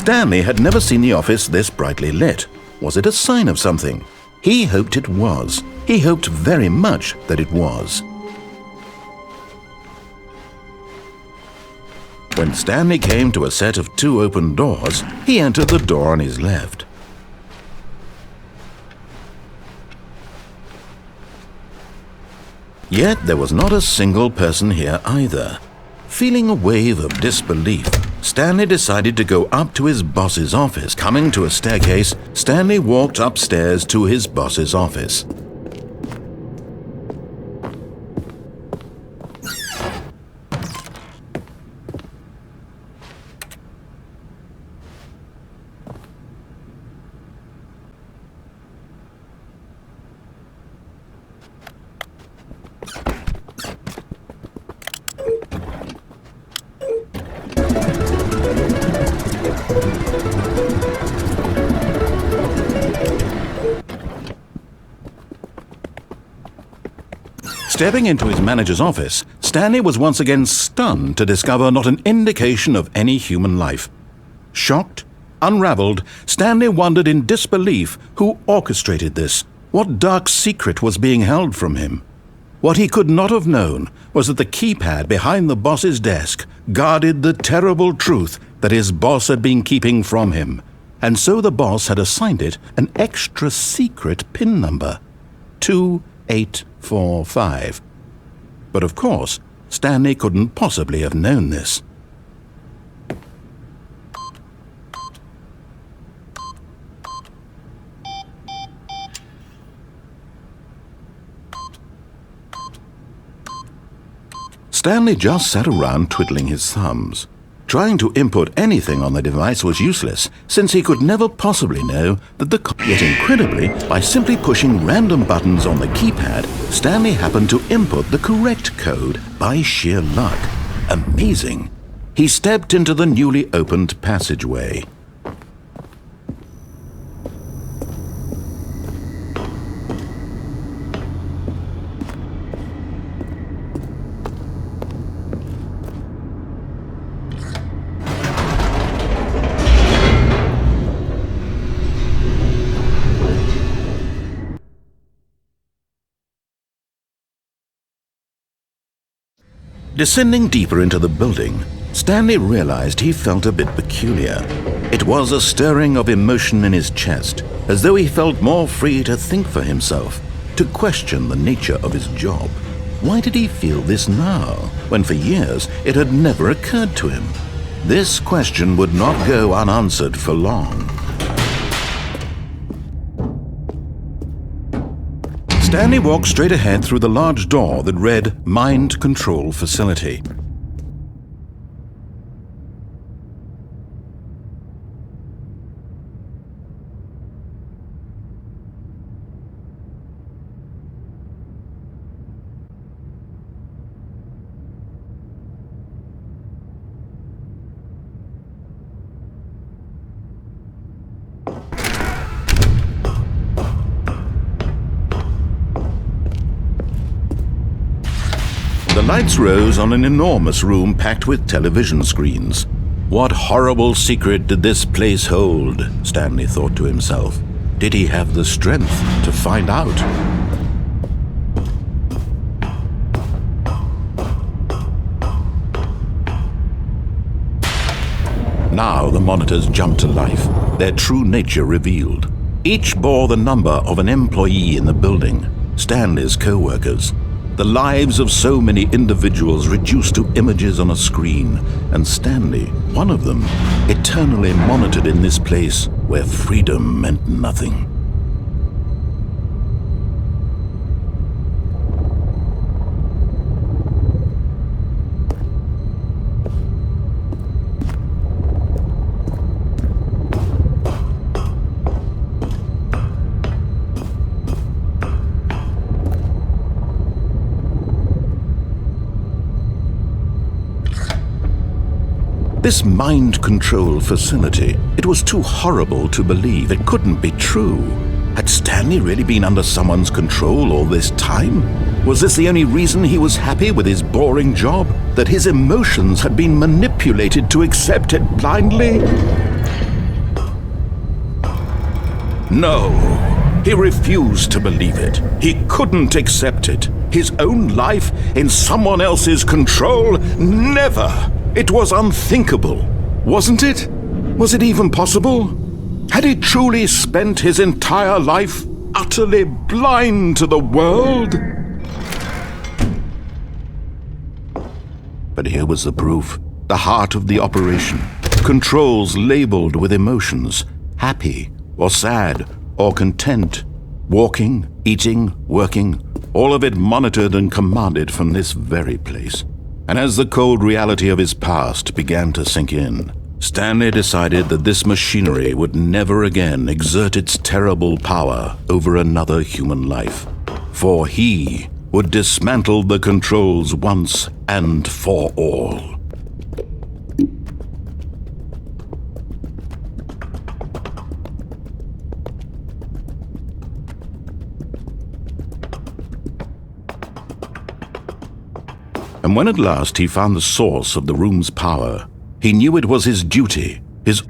Stanley had never seen the office this brightly lit. Was it a sign of something? He hoped it was. He hoped very much that it was. When Stanley came to a set of 2 open doors, he entered the door on his left. Yet there was not a single person here either. Feeling a wave of disbelief, Stanley decided to go up to his boss's office. Coming to a staircase, Stanley walked upstairs to his boss's office. Stepping into his manager's office, Stanley was once again stunned to discover not an indication of any human life. Shocked, unraveled, Stanley wondered in disbelief who orchestrated this. What dark secret was being held from him? What he could not have known was that the keypad behind the boss's desk guarded the terrible truth that his boss had been keeping from him, and so the boss had assigned it an extra secret PIN number, 2845. But of course, Stanley couldn't possibly have known this. Stanley just sat around twiddling his thumbs. Trying to input anything on the device was useless, since he could never possibly know that Yet incredibly, by simply pushing random buttons on the keypad, Stanley happened to input the correct code by sheer luck. Amazing! He stepped into the newly opened passageway. Descending deeper into the building, Stanley realized he felt a bit peculiar. It was a stirring of emotion in his chest, as though he felt more free to think for himself, to question the nature of his job. Why did he feel this now, when for years it had never occurred to him? This question would not go unanswered for long. Stanley walked straight ahead through the large door that read Mind Control Facility. The lights rose on an enormous room packed with television screens. What horrible secret did this place hold? Stanley thought to himself. Did he have the strength to find out? Now the monitors jumped to life, their true nature revealed. Each bore the number of an employee in the building, Stanley's co-workers. The lives of so many individuals reduced to images on a screen, and Stanley, one of them, eternally monitored in this place where freedom meant nothing. This mind control facility, it was too horrible to believe. It couldn't be true. Had Stanley really been under someone's control all this time? Was this the only reason he was happy with his boring job? That his emotions had been manipulated to accept it blindly? No, he refused to believe it. He couldn't accept it. His own life in someone else's control? Never! It was unthinkable. Wasn't it? Was it even possible? Had he truly spent his entire life utterly blind to the world? But here was the proof. The heart of the operation. Controls labeled with emotions. Happy or sad or content. Walking, eating, working. All of it monitored and commanded from this very place. And as the cold reality of his past began to sink in, Stanley decided that this machinery would never again exert its terrible power over another human life. For he would dismantle the controls once and for all. And when at last he found the source of the room's power, he knew it was his duty, his...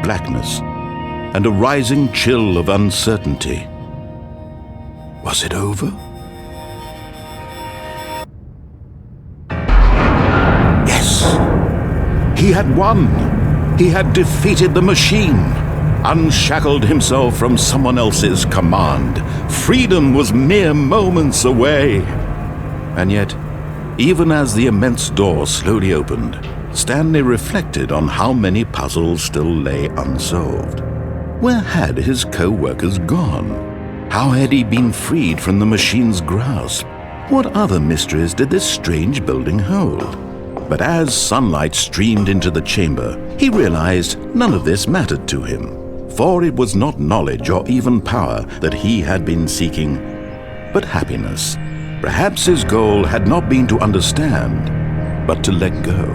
blackness, and a rising chill of uncertainty. Was it over? He had won. He had defeated the machine, unshackled himself from someone else's command. Freedom was mere moments away. And yet, even as the immense door slowly opened, Stanley reflected on how many puzzles still lay unsolved. Where had his co-workers gone? How had he been freed from the machine's grasp? What other mysteries did this strange building hold? But as sunlight streamed into the chamber, he realized none of this mattered to him, for it was not knowledge or even power that he had been seeking, but happiness. Perhaps his goal had not been to understand, but to let go.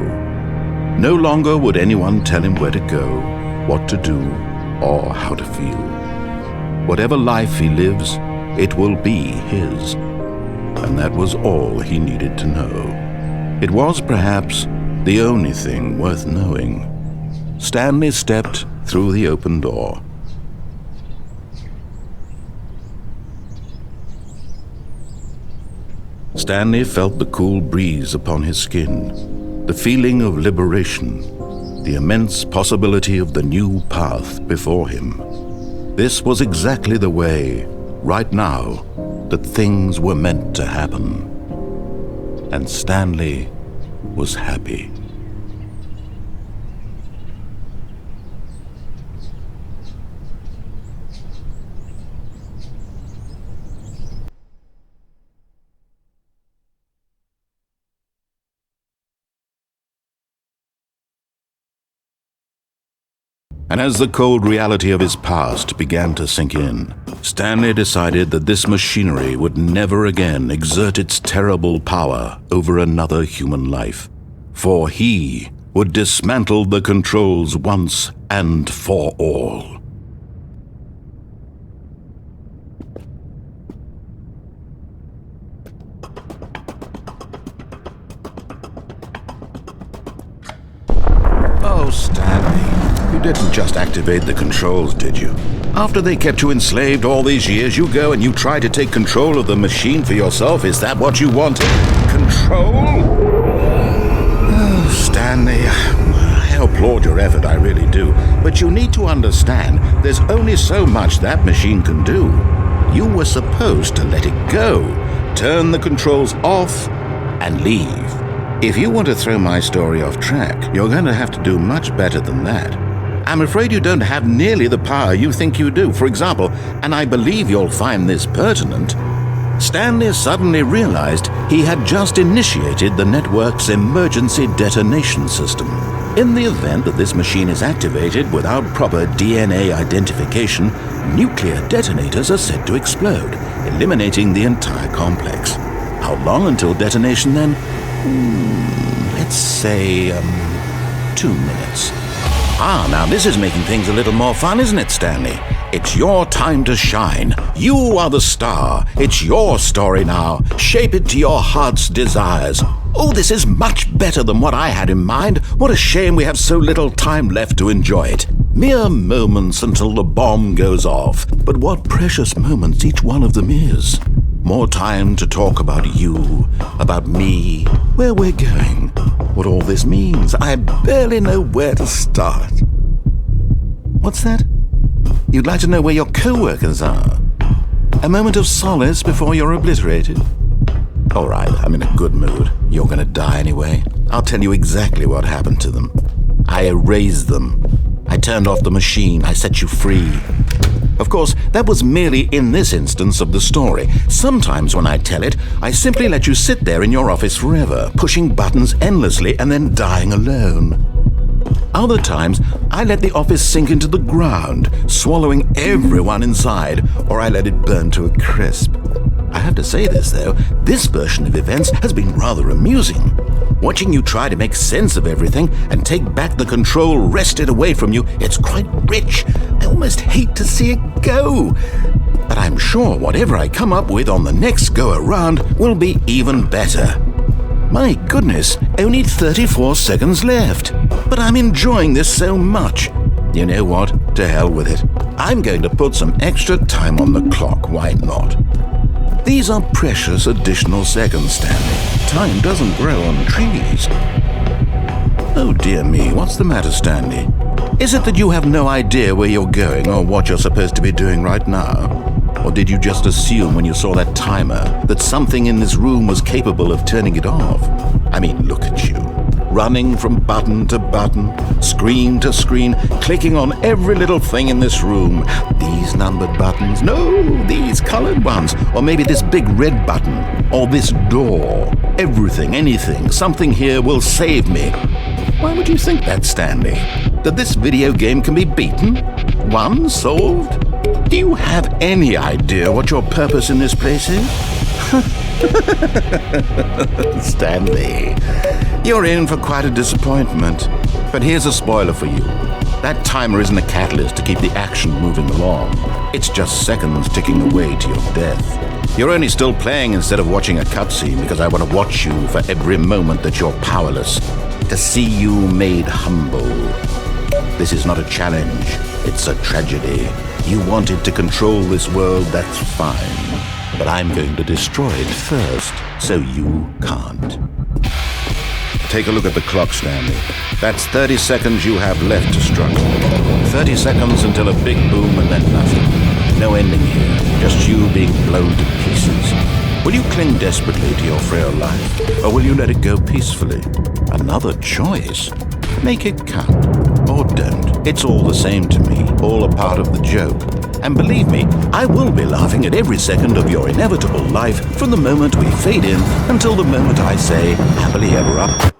No longer would anyone tell him where to go, what to do, or how to feel. Whatever life he lives, it will be his. And that was all he needed to know. It was perhaps the only thing worth knowing. Stanley stepped through the open door. Stanley felt the cool breeze upon his skin, the feeling of liberation, the immense possibility of the new path before him. This was exactly the way, right now, that things were meant to happen. And Stanley was happy. And as the cold reality of his past began to sink in, Stanley decided that this machinery would never again exert its terrible power over another human life. For he would dismantle the controls once and for all. Oh, Stanley, you didn't just activate the controls, did you? After they kept you enslaved all these years, you go and you try to take control of the machine for yourself. Is that what you wanted? Control? Oh, Stanley, I applaud your effort, I really do. But you need to understand, there's only so much that machine can do. You were supposed to let it go, turn the controls off, and leave. If you want to throw my story off track, you're going to have to do much better than that. I'm afraid you don't have nearly the power you think you do. For example, and I believe you'll find this pertinent, Stanley suddenly realized he had just initiated the network's emergency detonation system. In the event that this machine is activated without proper DNA identification, nuclear detonators are said to explode, eliminating the entire complex. How long until detonation then? Let's say, 2 minutes. Ah, now this is making things a little more fun, isn't it, Stanley? It's your time to shine. You are the star. It's your story now. Shape it to your heart's desires. Oh, this is much better than what I had in mind. What a shame we have so little time left to enjoy it. Mere moments until the bomb goes off. But what precious moments each one of them is. More time to talk about you, about me, where we're going, what all this means. I barely know where to start. What's that? You'd like to know where your co-workers are? A moment of solace before you're obliterated? All right, I'm in a good mood. You're going to die anyway. I'll tell you exactly what happened to them. I erased them. I turned off the machine. I set you free. Of course, that was merely in this instance of the story. Sometimes when I tell it, I simply let you sit there in your office forever, pushing buttons endlessly and then dying alone. Other times, I let the office sink into the ground, swallowing everyone inside, or I let it burn to a crisp. I have to say this, though, this version of events has been rather amusing. Watching you try to make sense of everything and take back the control wrested away from you, it's quite rich. I almost hate to see it go. But I'm sure whatever I come up with on the next go-around will be even better. My goodness, only 34 seconds left. But I'm enjoying this so much. You know what? To hell with it. I'm going to put some extra time on the clock, why not? These are precious additional seconds, Stanley. Time doesn't grow on trees. Oh dear me, what's the matter, Stanley? Is it that you have no idea where you're going or what you're supposed to be doing right now? Or did you just assume when you saw that timer that something in this room was capable of turning it off? I mean, look at you. Running from button to button, screen to screen, clicking on every little thing in this room. These numbered buttons, no, these colored ones, or maybe this big red button, or this door. Everything, anything, something here will save me. Why would you think that, Stanley? That this video game can be beaten? Won? Solved? Do you have any idea what your purpose in this place is? Stanley, you're in for quite a disappointment. But here's a spoiler for you. That timer isn't a catalyst to keep the action moving along. It's just seconds ticking away to your death. You're only still playing instead of watching a cutscene because I want to watch you for every moment that you're powerless, to see you made humble. This is not a challenge, it's a tragedy. You wanted to control this world, that's fine. But I'm going to destroy it first, so you can't. Take a look at the clock, Stanley. That's 30 seconds you have left to struggle. 30 seconds until a big boom and then nothing. No ending here, just you being blown to pieces. Will you cling desperately to your frail life, or will you let it go peacefully? Another choice. Make it count, or don't. It's all the same to me, all a part of the joke. And believe me, I will be laughing at every second of your inevitable life from the moment we fade in until the moment I say, happily ever after.